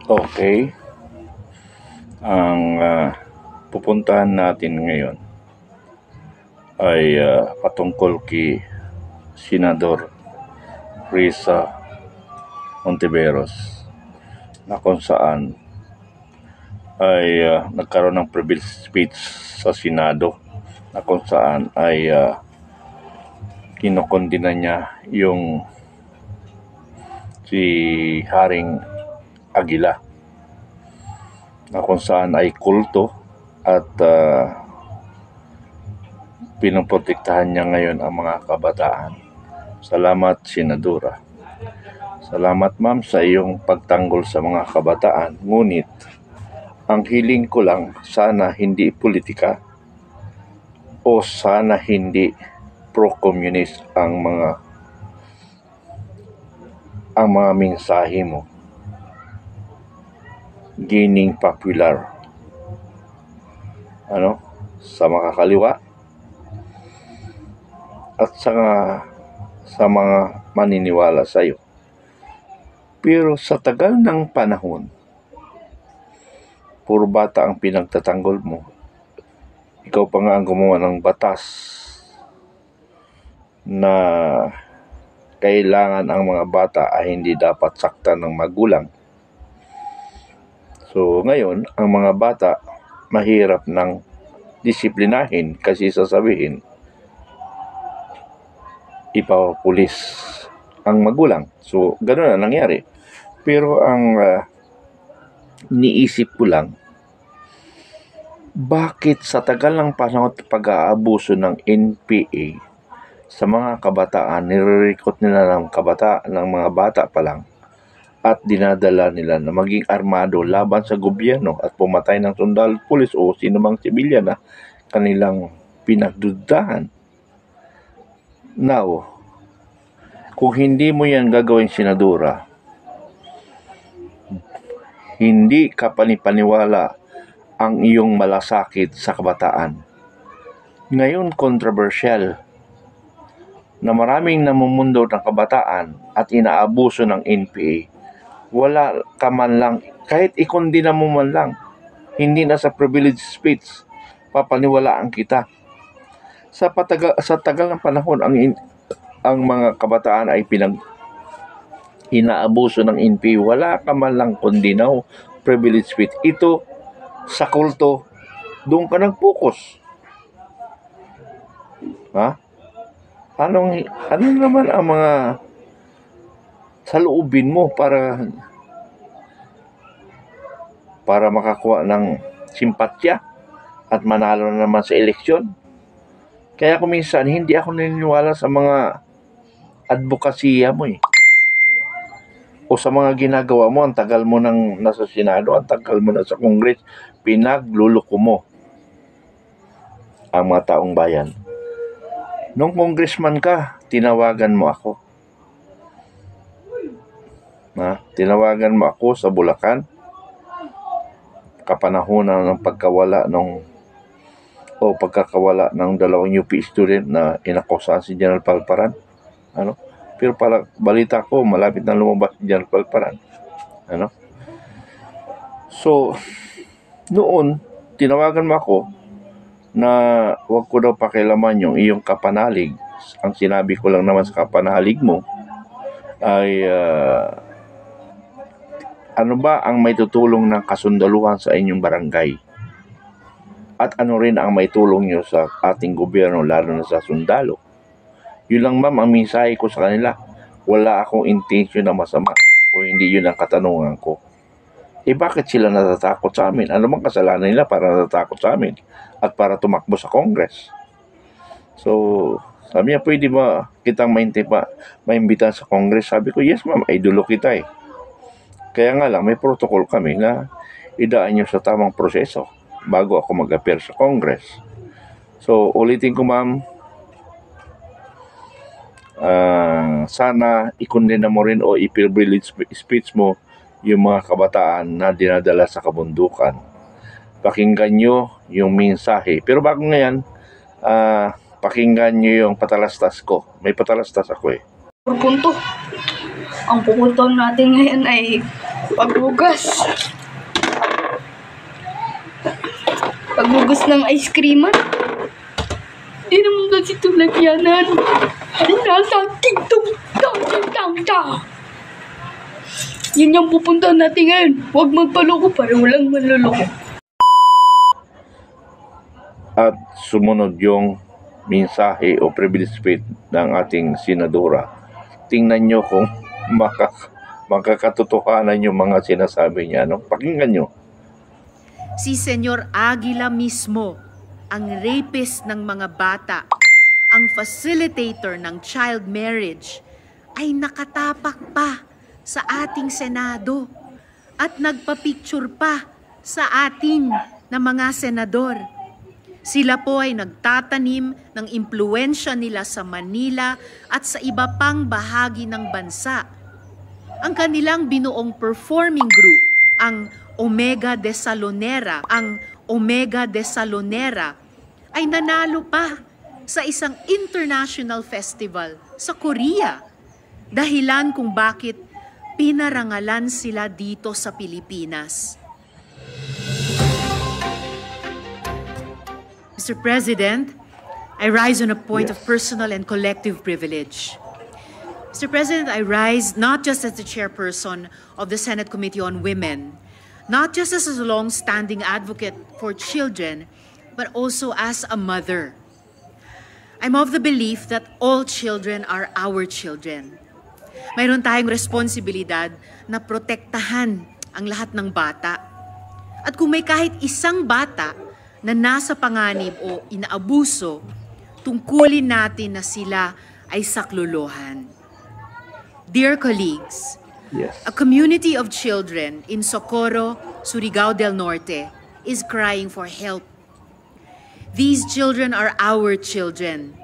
Okay, ang pupuntahan natin ngayon ay patungkol kay Senador Risa Hontiveros, na kung saan ay nagkaroon ng privilege speech sa Senado, na kung saan ay kinokondina niya yung si Haring Aguila, na kung saan ay kulto at pinoprotektahan niya ngayon ang mga kabataan. Salamat, Senadora. Salamat, ma'am, sa iyong pagtanggol sa mga kabataan. Ngunit ang hiling ko lang, sana hindi politika o sana hindi pro-communist ang mga mensahe mo. Gaining popular sa mga kaliwa at sa mga maniniwala sa iyo. Pero sa tagal ng panahon, puro bata ang pinagtatanggol mo. Ikaw pa nga ang gumawa ng batas na kailangan ang mga bata ay hindi dapat saktan ng magulang. So ngayon, ang mga bata mahirap ng disiplinahin kasi sasabihin ipapapulis ang magulang. So ganoon na nangyari. Pero ang niisip ko lang, bakit sa tagal ng panahon at pag-aabuso ng NPA sa mga kabataan, nire-recruit nila ng mga bata pa lang at dinadala nila na maging armado laban sa gobyerno at pumatay ng sundalo, pulis o sinumang sibilyan na kanilang pinagdudahan. Now, kung hindi mo yan gagawin, Senadora, hindi ka panipaniwala ang iyong malasakit sa kabataan. Ngayon, controversial na maraming namumundo ng kabataan at inaabuso ng NPA. Wala ka man lang, kahit ikondina mo man lang, hindi na sa privilege speech, papaniwalaan kita. Sa tagal ng panahon, ang mga kabataan ay inaabuso ng NPA. Wala ka man lang kondinaw, privilege speech. Ito, sa kulto, doon ka nag-focus. Ano naman ang mga saloobin mo para makakuha ng simpatya at manalo na naman sa eleksyon? Kaya kung minsan, hindi ako naniniwala sa mga advokasya mo o sa mga ginagawa mo. Ang tagal mo nang nasa Senado, ang tagal mo na sa Congress, pinagluluko mo ang mga taong bayan. Nung congressman ka, tinawagan mo ako. Tinawagan mo ako sa Bulacan, kapanahonan ng pagkawala ng dalawang UP student na inakusahan si General Palparan. Pero balita ko, malapit na lumabas si General Palparan. So, noon, tinawagan mo ako na wag ko daw pakialaman yung iyong kapanalig. Ang sinabi ko lang naman sa kapanalig mo ay ano ba ang may tutulong ng kasundaluhan sa inyong barangay? At ano rin ang may tulong nyo sa ating gobyerno, lalo na sa sundalo? Yun lang, ma'am, ang mensahe ko sa kanila. Wala akong intention na masama o hindi yun ang katanungan ko. Bakit sila natatakot sa amin? Ano bang kasalanan nila para natatakot sa amin at para tumakbo sa Congress? So, sabi niya, pwede ba kitang maimbitahan sa Congress? Sabi ko, yes, ma'am, idolo kita Kaya nga lang, may protocol kami na idaan nyo sa tamang proseso bago ako mag-appear sa Congress. So, ulitin ko, ma'am, sana ikondena mo rin o i-privilege speech mo yung mga kabataan na dinadala sa kabundukan. Pakinggan nyo yung mensahe. Pero bago ngayon, pakinggan nyo yung patalastas ko. May patalastas ako Punto. Ang pupuntahan natin ngayon ay Paghugas. Paghugas ng ice creaman. Di naman kasi ito lagyanan. Nasa tingtong tang. Yun yung pupunta natin ngayon. Huwag magpaloko para walang maluloko. At sumunod yung mensahe o privilege speech ng ating senadora. Tingnan nyo kung makakatotohanan yung mga sinasabi niya. No? Pakinggan nyo. Si Senyor Aguila mismo, ang rapist ng mga bata, ang facilitator ng child marriage, ay nakatapak pa sa ating Senado at nagpa-picture pa sa atin na mga senador. Sila po ay nagtatanim ng impluensya nila sa Manila at sa iba pang bahagi ng bansa. Ang kanilang binuong performing group, ang Omega de Salonera, ay nanalo pa sa isang international festival sa Korea. Dahilan kung bakit pinarangalan sila dito sa Pilipinas. Mr. President, I rise on a point of personal and collective privilege. Mr. President, I rise not just as the chairperson of the Senate Committee on Women, not just as a long-standing advocate for children, but also as a mother. I'm of the belief that all children are our children. Mayroon tayong responsibilidad na protektahan ang lahat ng bata. At kung may kahit isang bata na nasa panganib o inaabuso, tungkulin natin na sila ay saklolohan. Dear colleagues, a community of children in Socorro, Surigao del Norte is crying for help. These children are our children.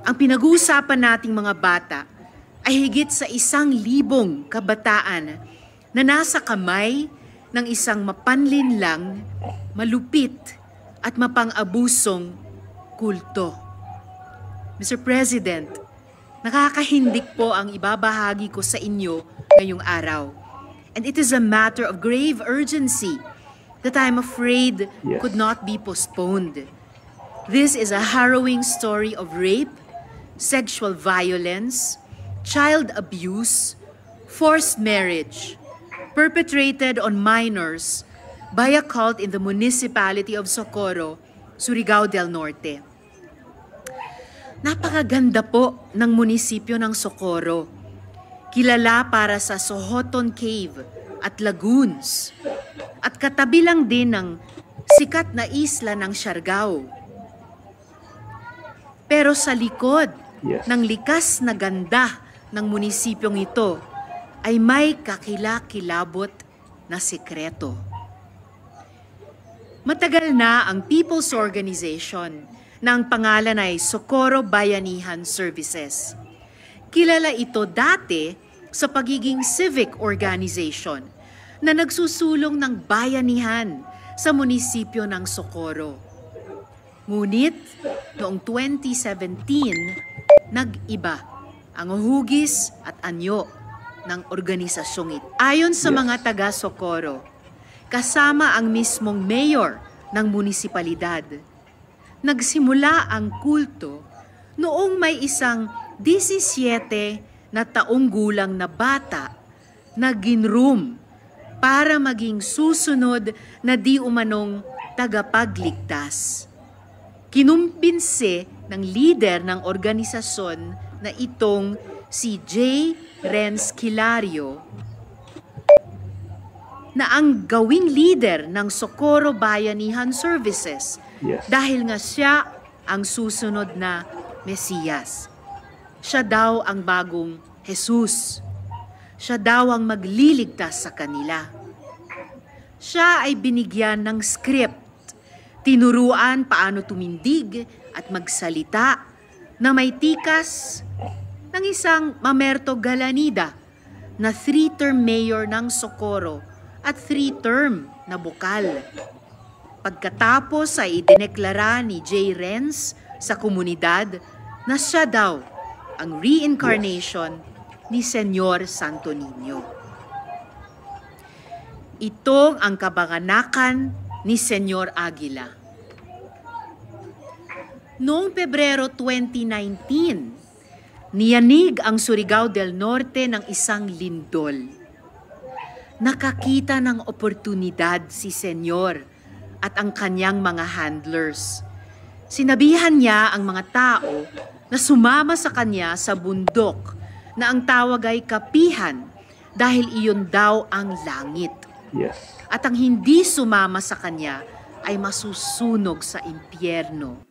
Ang pinag-uusapan nating mga bata ay higit sa 1,000 kabataan na nasa kamay ng isang mapanlinlang, malupit at mapang-abusong kulto. Mr. President, nakakahindik po ang ibabahagi ko sa inyo ngayong araw. And it is a matter of grave urgency that I'm afraid could not be postponed. This is a harrowing story of rape, sexual violence, child abuse, forced marriage, perpetrated on minors by a cult in the municipality of Socorro, Surigao del Norte. Napakaganda po ng munisipyo ng Socorro. Kilala para sa Sohoton Cave at lagoons. At katabi lang din ng sikat na isla ng Siargao. Pero sa likod ng likas na ganda ng munisipyong ito ay may kakilakilabot na sekreto. Matagal na ang People's Organization na ang pangalan ay Socorro Bayanihan Services. Kilala ito dati sa pagiging civic organization na nagsusulong ng bayanihan sa munisipyo ng Socorro. Ngunit noong 2017, nag-iba ang hugis at anyo ng organisasyong ito. Ayon sa mga taga Socorro, kasama ang mismong mayor ng munisipalidad, nagsimula ang kulto noong may isang 17 na taong gulang na bata na ginroom para maging susunod na di umanong tagapagligtas. Kinumbinse ng leader ng organisasyon na itong si J. Renz Kilario na ang gawing leader ng Socorro Bayanihan Services dahil nga siya ang susunod na Mesiyas. Siya daw ang bagong Jesus. Siya daw ang magliligtas sa kanila. Siya ay binigyan ng script, tinuruan paano tumindig at magsalita na may tikas ng isang Mamerto Galanida na 3-term mayor ng Socorro at 3-term na bukal. Pagkatapos ay idineklara ni J. Renz sa komunidad na siya daw ang reincarnation ni Senyor Santo Niño. Ito ang kabanganakan ni Senyor Aguila. Noong Pebrero 2019, niyanig ang Surigao del Norte ng isang lindol. Nakakita ng oportunidad si Senyor at ang kanyang mga handlers. Sinabihan niya ang mga tao na sumama sa kanya sa bundok na ang tawag ay Kapihan dahil iyon daw ang langit. Yes. At ang hindi sumama sa kanya ay masusunog sa impyerno.